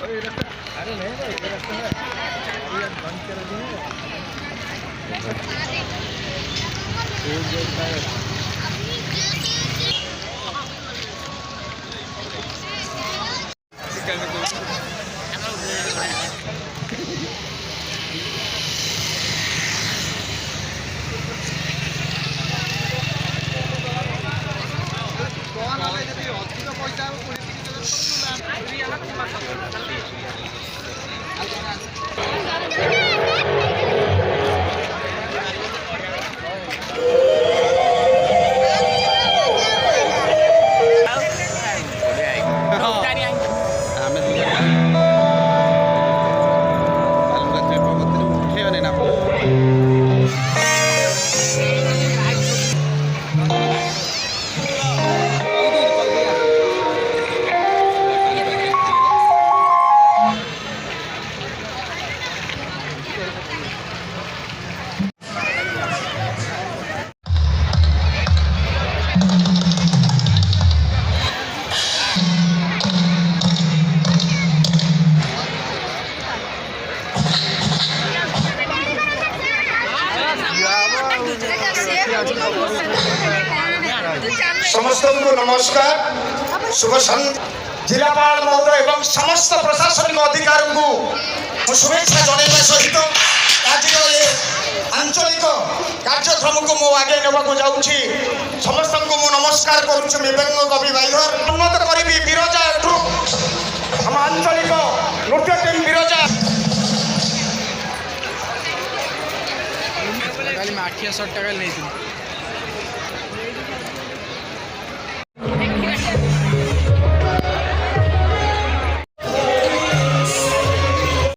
अरे नहीं भाई ये रास्ता है ये बंद कर दिए समस्त को नमस्कार शुभ जिलापाल महोदय एवं समस्त प्रशासनिक अधिकारी को शुभेच्छा जनाइबा सहित आज आंचलिक कार्यक्रम को मो आगे नेबाक जाऊँगी समस्त को मो नमस्कार करुच्छु व्यंग कवि भाईधर उन्नत करी बिरजा ट्रुप हम आंचलिक नृत्य टीम बिरजा आठिया 100 टाका नहीं